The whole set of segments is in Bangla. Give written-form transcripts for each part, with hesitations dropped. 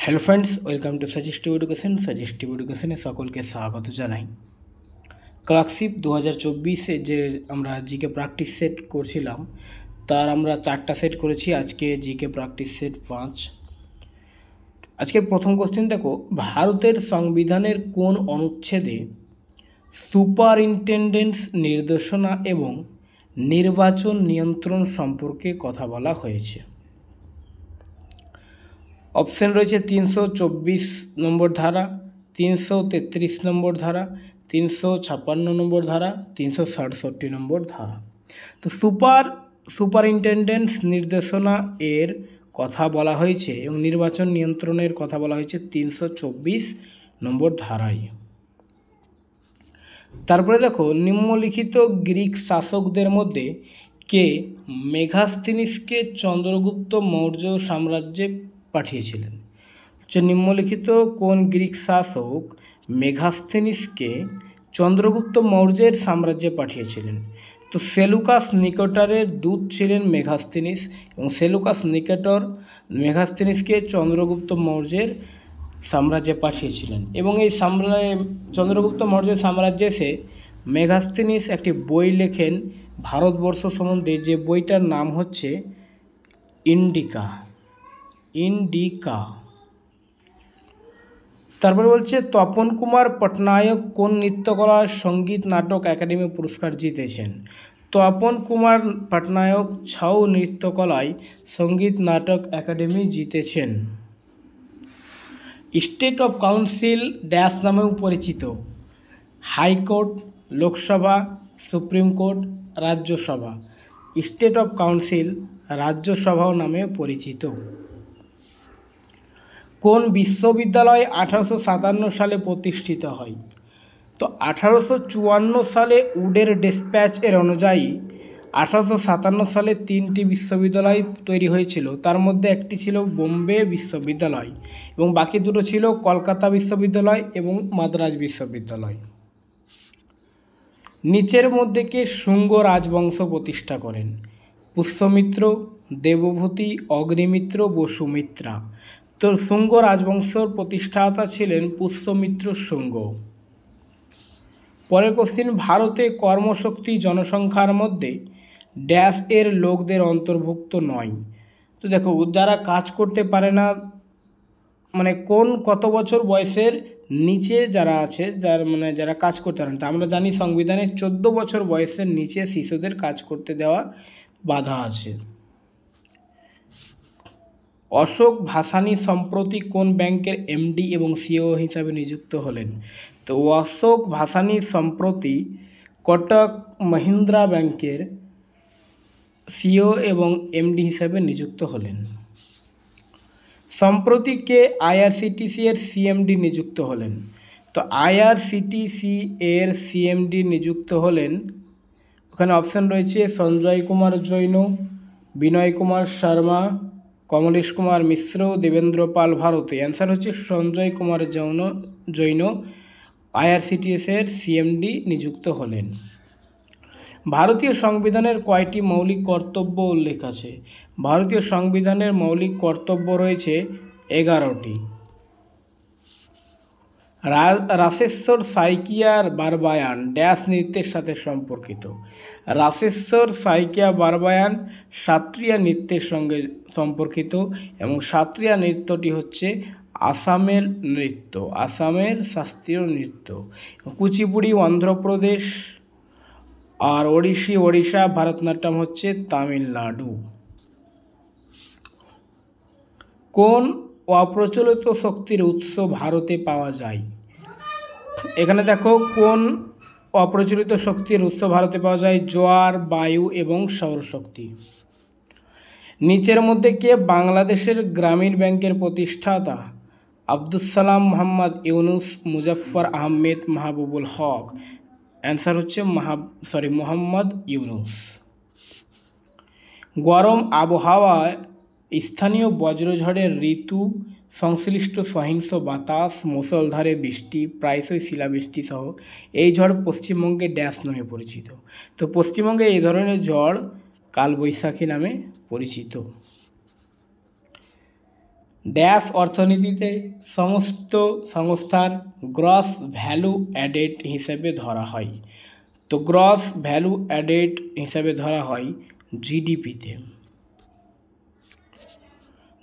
Hello friends, welcome to suggestive education. Suggestive এডুকেশনে সকলকে স্বাগত জানাই। ক্লার্কশিপ 2024-এ যে আমরা জিকে প্র্যাকটিস সেট করছিলাম তার আমরা 4টা সেট করেছি। আজকে জিকে প্র্যাকটিস সেট 5। আজকের প্রথম কোশ্চেন দেখো, ভারতের সংবিধানের কোন অনুচ্ছেদে সুপারিনটেন্ডেন্টস নির্দেশনা এবং নির্বাচন নিয়ন্ত্রণ সম্পর্কে কথা বলা হয়েছে? অপশন রয়েছে 324 নম্বর ধারা, 333 নম্বর ধারা, 356 নম্বর ধারা, 367 নম্বর ধারা। তো সুপারিনটেন্ডেন্টস নির্দেশনা এর কথা বলা হয়েছে এবং নির্বাচন নিয়ন্ত্রণের কথা বলা হয়েছে 324 নম্বর ধারায়। তারপরে দেখো, নিম্নলিখিত গ্রিক শাসকদের মধ্যে কে মেগাস্থিনিসকে চন্দ্রগুপ্ত মৌর্য সাম্রাজ্যে পাঠিয়েছিলেন? নিম্নলিখিত কোন গ্রিক শাসক মেগাস্থিনিসকে চন্দ্রগুপ্ত মৌর্যের সাম্রাজ্যে পাঠিয়েছিলেন? তো সেলুকাস নিকেটরের দূত ছিলেন মেগাস্থিনিস এবং সেলুকাস নিকেটর মেগাস্থিনিসকে চন্দ্রগুপ্ত মৌর্যের সাম্রাজ্যে পাঠিয়েছিলেন এবং এই চন্দ্রগুপ্ত মৌর্যের সাম্রাজ্যে এসে মেগাস্থিনিস একটি বই লেখেন ভারতবর্ষ সম্বন্ধে, যে বইটার নাম হচ্ছে ইন্ডিকা। তারপরে বলছে, তপন কুমার পটনায়ক কোন নৃত্যকলা সঙ্গীত নাটক একাডেমি পুরস্কার জিতেছেন? তপন কুমার পটনায়ক ছৌ নৃত্যকলায় সঙ্গীত নাটক একাডেমি জিতেছেন। স্টেট অফ কাউন্সিল ড্যাশ নামেও পরিচিত? High court, Lok Sabha, supreme court, Rajya Sabha. State of council রাজ্যসভাও নামে পরিচিত। কোন বিশ্ববিদ্যালয় 1857 সালে প্রতিষ্ঠিত হয়? তো 1854 সালে উডের ডিসপ্যাচ এর অনুযায়ী 1857 সালে 3টি বিশ্ববিদ্যালয় তৈরি হয়েছিল। তার মধ্যে একটি ছিল বোম্বে বিশ্ববিদ্যালয় এবং বাকি দুটো ছিল কলকাতা বিশ্ববিদ্যালয় এবং মাদ্রাজ বিশ্ববিদ্যালয়। নিচের মধ্যে কে শুঙ্গ রাজবংশ প্রতিষ্ঠা করেন? পুষ্যমিত্র, দেবভূতি, অগ্নিমিত্র, বসুমিত্রা। তো শুঙ্গ রাজবংশের প্রতিষ্ঠাতা ছিলেন পুষ্যমিত্র শুঙ্গ। পরের কোশ্চিন, ভারতে কর্মশক্তি জনসংখ্যার মধ্যে ড্যাশ এর লোকদের অন্তর্ভুক্ত নয়? তো দেখো, যারা কাজ করতে পারে না, মানে কত বছর বয়সের নিচে যারা আছে, যারা কাজ করতে পারে না। আমরা জানি সংবিধানে 14 বছর বয়সের নিচে শিশুদের কাজ করতে দেওয়া বাধা আছে। অশোক ভাসানী সম্প্রতি কোন ব্যাংকের এমডি এবং সিইও হিসাবে নিযুক্ত হলেন? তো অশোক ভাসানী সম্প্রতি কোটাক মহিন্দ্রা ব্যাংকের সিইও এবং এমডি হিসাবে নিযুক্ত হলেন। সম্প্রতি কে আইআরসিটিসি এর সিএমডি নিযুক্ত হলেন? তো আইআরসিটিসি এর সিএমডি নিযুক্ত হলেন, ওখানে অপশান রয়েছে সঞ্জয় কুমার জৈন, বিনয় কুমার শর্মা, কমলেশ কুমার মিশ্র, দেবেন্দ্র পাল ভারতী। অ্যান্সার হচ্ছে সঞ্জয় কুমার জৈন আইআরসিটিসি এর সিএমডি নিযুক্ত হলেন। ভারতীয় সংবিধানের কয়টি মৌলিক কর্তব্য উল্লেখ আছে? ভারতীয় সংবিধানের মৌলিক কর্তব্য রয়েছে 11টি। রাসেশ্বর সাইকিয়া বারবায়ান ড্যাশ নৃত্যের সাথে সম্পর্কিত? রাসেশ্বর সাইকিয়া বারবায়ান সাত্রিয়া নৃত্যের সঙ্গে সম্পর্কিত এবং সাত্রিয়া নৃত্যটি হচ্ছে আসামের নৃত্য, আসামের শাস্ত্রীয় নৃত্য। কুচিপুড়ি অন্ধ্রপ্রদেশ আর ওড়িশা, ভারতনাট্যম হচ্ছে তামিলনাড়ু। কোন অপ্রচলিত শক্তির উৎস ভারতে পাওয়া যায়? এখানে দেখো, কোন অপ্রচলিত শক্তির উৎস ভারতে পাওয়া যায়? জোয়ার, বায়ু এবং সৌরশক্তি। নিচের মধ্যে কে বাংলাদেশের গ্রামীণ ব্যাংকের প্রতিষ্ঠাতা? আব্দুস সালাম মোহাম্মদ ইউনুস, মুজাফফর আহমেদ, মাহবুবুল হক। অ্যান্সার হচ্ছে মোহাম্মদ ইউনুস। গরম আবহাওয়ায় স্থানীয় বজ্রঝড়ের ঋতু, সংশ্লিষ্ট সহিংস বাতাস, মুষলধারে বৃষ্টি, প্রায়শই শিলাবৃষ্টি সহ এই ঝড় পশ্চিমবঙ্গে ড্যাশ নামে পরিচিত? তো পশ্চিমবঙ্গে এই ধরনের ঝড় কালবৈশাখী নামে পরিচিত। ড্যাশ অর্থনীতিতে সমস্ত সংস্থার গ্রস ভ্যালু অ্যাডেড হিসেবে ধরা হয়। তো গ্রস ভ্যালু অ্যাডেড হিসাবে ধরা হয় জিডিপিতে।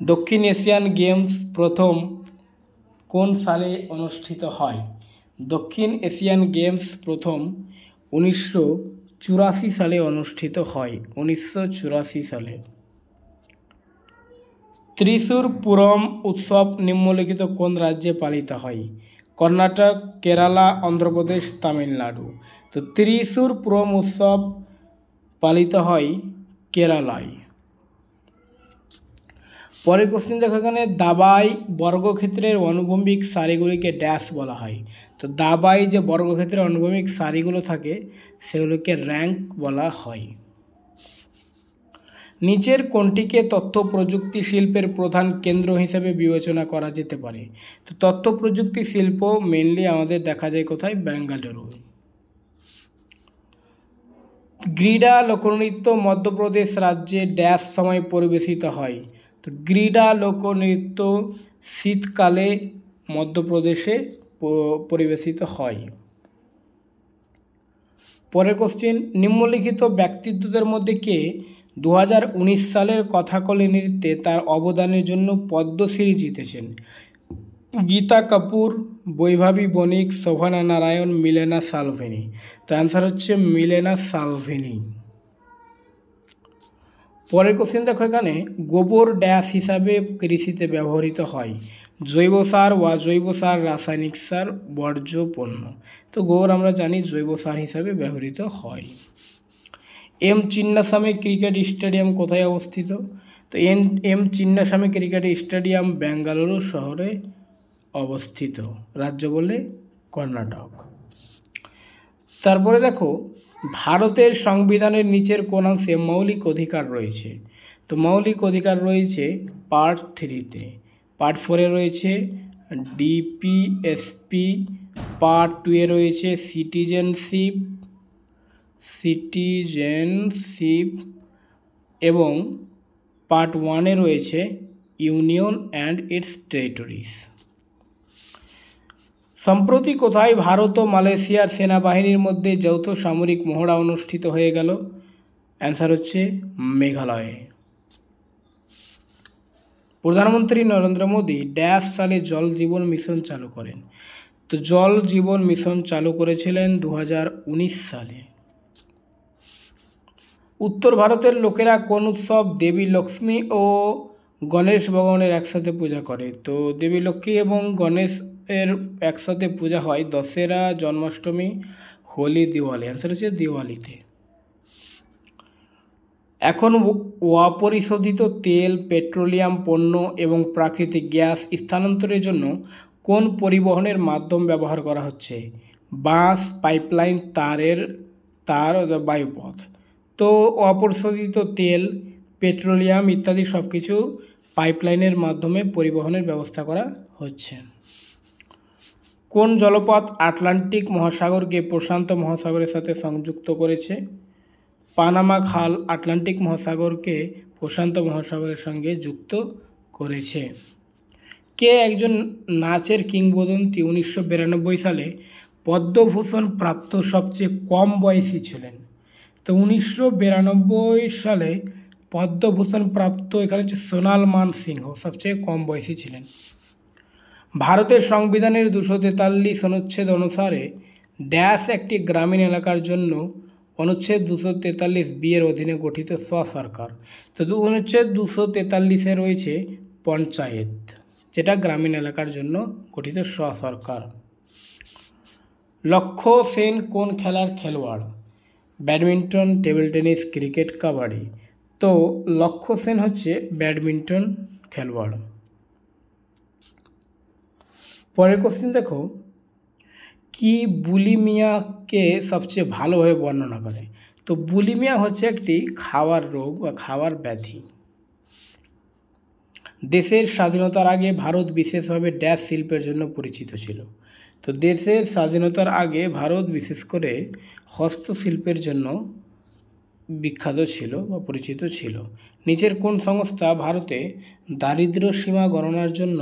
দক্ষিণ এশিয়ান গেমস প্রথম কোন সালে অনুষ্ঠিত হয়? দক্ষিণ এশিয়ান গেমস প্রথম 1984 সালে অনুষ্ঠিত হয়। 1984 সালে। ত্রিশূর পুরম উৎসব নিম্নলিখিত কোন রাজ্যে পালিত হয়? কর্ণাটক, কেরালা, অন্ধ্রপ্রদেশ, তামিলনাড়ু। তো ত্রিশূর পুরম উৎসব পালিত হয় কেরালায়। পরের কোশ্চেন দেখো এখানে, দাবাই বর্গক্ষেত্রের অনুভূমিক সারিগুলিকে ড্যাশ বলা হয়। তো দাবাই যে বর্গক্ষেত্রের অনুভূমিক সারিগুলো থাকে সেগুলোকে র্যাঙ্ক বলা হয়। নিচের কোনটিকে তথ্য প্রযুক্তি শিল্পের প্রধান কেন্দ্র হিসেবে বিবেচনা করা যেতে পারে? তো তথ্য প্রযুক্তি শিল্প মেনলি আমাদের দেখা যায় কোথায়? বেঙ্গালুরু। গ্রিডা লোকনৃত্য মধ্যপ্রদেশ রাজ্যে ড্যাশ সময় পরিবেশিত হয়? তো গ্রিডা লোকনৃত্য শীতকালে মধ্যপ্রদেশে পরিবেশিত হয়। পরের কোশ্চেন, নিম্নলিখিত ব্যক্তিত্বদের মধ্যে কে 2019 সালের কথাকলি নৃত্যে তার অবদানের জন্য পদ্মশ্রী জিতেছেন? গীতা কাপুর, বৈভাবী বণিক, শোভনা নারায়ণ, মিলেনা সালভেনি। তো অ্যান্সার হচ্ছে মিলেনা সালভেনি। পরের কোশ্চেন দেখো এখানে, গোবর ড্যাশ হিসাবে কৃষিতে ব্যবহৃত হয়? জৈব সার, অজৈব সার, রাসায়নিক সার, বর্জ্য পণ্য। তো গোবর আমরা জানি জৈব সার হিসাবে ব্যবহৃত হয়। এম চিন্নাস্বামী ক্রিকেট স্টেডিয়াম কোথায় অবস্থিত? তো M Chinnaswamy cricket stadium Bengaluru শহরে অবস্থিত। রাজ্য বললে কর্ণাটক। তারপরে দেখো, ভারতের সংবিধানের নিচের কোন অংশে মৌলিক অধিকার রয়েছে? তো মৌলিক অধিকার রয়েছে পার্ট 3-তে। পার্ট 4-এ রয়েছে ডিপিএসপি, পার্ট 2-এ রয়েছে সিটিজেনশিপ এবং পার্ট 1-এ রয়েছে ইউনিয়ন অ্যান্ড ইটস টেরিটরিজ। সম্প্রতি কোথায় ভারত ও মালয়েশিয়ার সেনাবাহিনীর মধ্যে যৌথ সামরিক মহড়া অনুষ্ঠিত হয়ে গেল? অ্যান্সার হচ্ছে মেঘালয়ে। প্রধানমন্ত্রী নরেন্দ্র মোদী ড্যাশ সালে জল জীবন মিশন চালু করেন? তো জল জীবন মিশন চালু করেছিলেন 2019 সালে। উত্তর ভারতের লোকেরা কোন উৎসব দেবী লক্ষ্মী ও গণেশ ভগবানের একসাথে পূজা করে? তো দেবী লক্ষ্মী এবং গণেশের একসাথে পূজা হয় দশেরা, জন্মাষ্টমী, হোলি, দিওয়ালি। অ্যান্সার হচ্ছে দিওয়ালিতে। এখন অপরিশোধিত তেল, পেট্রোলিয়াম পণ্য এবং প্রাকৃতিক গ্যাস স্থানান্তরের জন্য কোন পরিবহনের মাধ্যম ব্যবহার করা হচ্ছে? বাস, পাইপলাইন, তার বায়ুপথ। তো অপরিশোধিত তেল, পেট্রোলিয়াম ইত্যাদি সব কিছু পাইপলাইনের মাধ্যমে পরিবহনের ব্যবস্থা করা হচ্ছে। কোন জলপথ আটলান্টিক মহাসাগরকে প্রশান্ত মহাসাগরের সাথে সংযুক্ত করেছে? পানামা খাল আটলান্টিক মহাসাগরকে প্রশান্ত মহাসাগরের সঙ্গে যুক্ত করেছে। কে একজন নাচের কিংবদন্তি 1992 সালে পদ্মভূষণ প্রাপ্ত সবচেয়ে কম বয়সী ছিলেন? তো 1992 সালে পদ্মভূষণ প্রাপ্ত এখানে হচ্ছে সোনাল মান সিংহ সবচেয়ে কম বয়সী ছিলেন। ভারতের সংবিধানের 243 অনুচ্ছেদ অনুসারে ড্যাশ একটি গ্রামীণ এলাকার জন্য অনুচ্ছেদ 243 এর অধীনে গঠিত স্ব-সরকার। তো অনুচ্ছেদ 243-এ রয়েছে পঞ্চায়েত, যেটা গ্রামীণ এলাকার জন্য গঠিত স্ব-সরকার। লক্ষ্য সেন কোন খেলার খেলোয়াড়? Badminton, table tennis, cricket, kabaddi. তো লক্ষ্য সেন হচ্ছে ব্যাডমিন্টন খেলোয়াড়। পরের কোশ্চেন দেখো, কি বুলিমিয়াকে সবচেয়ে ভালোভাবে বর্ণনা করে? তো বুলিমিয়া হচ্ছে একটি খাওয়ার রোগ বা খাওয়ার ব্যাধি। দেশের স্বাধীনতার আগে ভারত বিশেষভাবে ড্যাশ শিল্পের জন্য পরিচিত ছিল? তো দেশের স্বাধীনতার আগে ভারত বিশেষ করে হস্তশিল্পের জন্য বিখ্যাত ছিল বা পরিচিত ছিল। নিচের কোন সংস্থা ভারতে দারিদ্র্য সীমা গণনার জন্য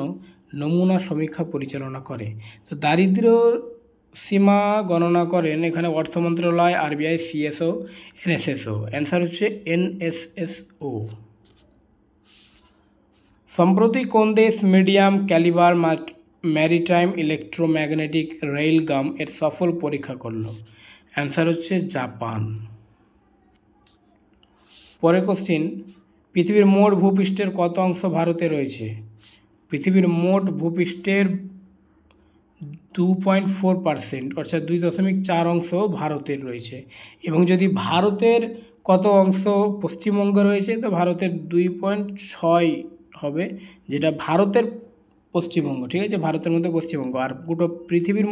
নমুনা সমীক্ষা পরিচালনা করে? তো দারিদ্র্য সীমা গণনা করেন এখানে অর্থ মন্ত্রণালয়, আরবিআই, সিএসও, এনএসএসও। অ্যান্সার হচ্ছে এনএসএসও। সম্প্রতি কোন দেশ মিডিয়াম ক্যালিবার ম্যারিটাইম ইলেকট্রোম্যাগনেটিক রেইলগাম এর সফল পরীক্ষা করলো? অ্যান্সার হচ্ছে জাপান। পরের কোশ্চিন, পৃথিবীর মোট ভূপৃষ্ঠের কত অংশ ভারতে রয়েছে? পৃথিবীর মোট ভূপৃষ্ঠের 2.4%, অর্থাৎ 2.4 অংশ ভারতের রয়েছে। এবং যদি ভারতের কত অংশ পশ্চিমবঙ্গ রয়েছে, তো ভারতের 2.6 হবে, যেটা ভারতের পশ্চিমবঙ্গ, ঠিক আছে, ভারতের মধ্যে পশ্চিমবঙ্গ। আর পুরো পৃথিবীর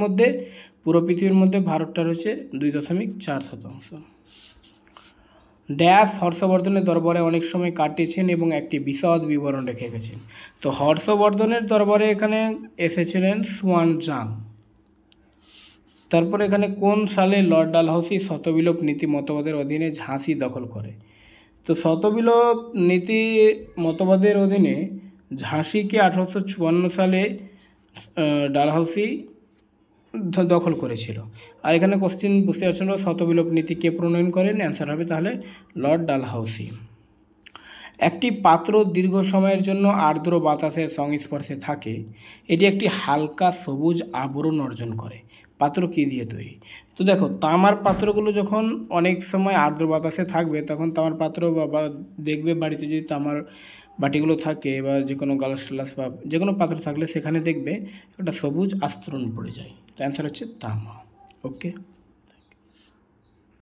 মধ্যে ভারতটা রয়েছে 2.4%। ড্যাশ হর্ষবর্ধনের দরবারে অনেক সময় কাটিয়েছেন এবং একটি বিশদ বিবরণ রেখে গেছেন। তো হর্ষবর্ধনের দরবারে এখানে এসেছিলেন সুয়ানজাং। তারপরে এখানে কোন সালে লর্ড ডালহৌসি শতবিলোপ নীতি মতবাদের অধীনে ঝাঁসি দখল করে? তো শতবিলোপ নীতি মতবাদের অধীনে ঝাঁসিকে 1854 সালে ডালহৌসি দখল করেছিল। আর এখানে কোশ্চিন বুঝতে পারছেন, শতবিলোপ নীতি কে প্রণয়ন করেন? অ্যান্সার হবে তাহলে লর্ড ডালহৌসি। একটি পাত্র দীর্ঘ সময়ের জন্য আর্দ্র বাতাসের সংস্পর্শে থাকে, এটি একটি হালকা সবুজ আবরণ অর্জন করে। পাত্র কী দিয়ে তৈরি? তো দেখো, তামার পাত্রগুলো যখন অনেক সময় আর্দ্র বাতাসে থাকবে, তখন তামার পাত্র বা দেখবে বাড়িতে যদি তামার বাটিগুলো থাকে বা যে কোনো গ্লাস টালাস বা যে কোনো পাত্র থাকলে সেখানে দেখবে একটা সবুজ আস্তরণ পড়ে যায়। তো অ্যান্সার হচ্ছে তামা। ওকে।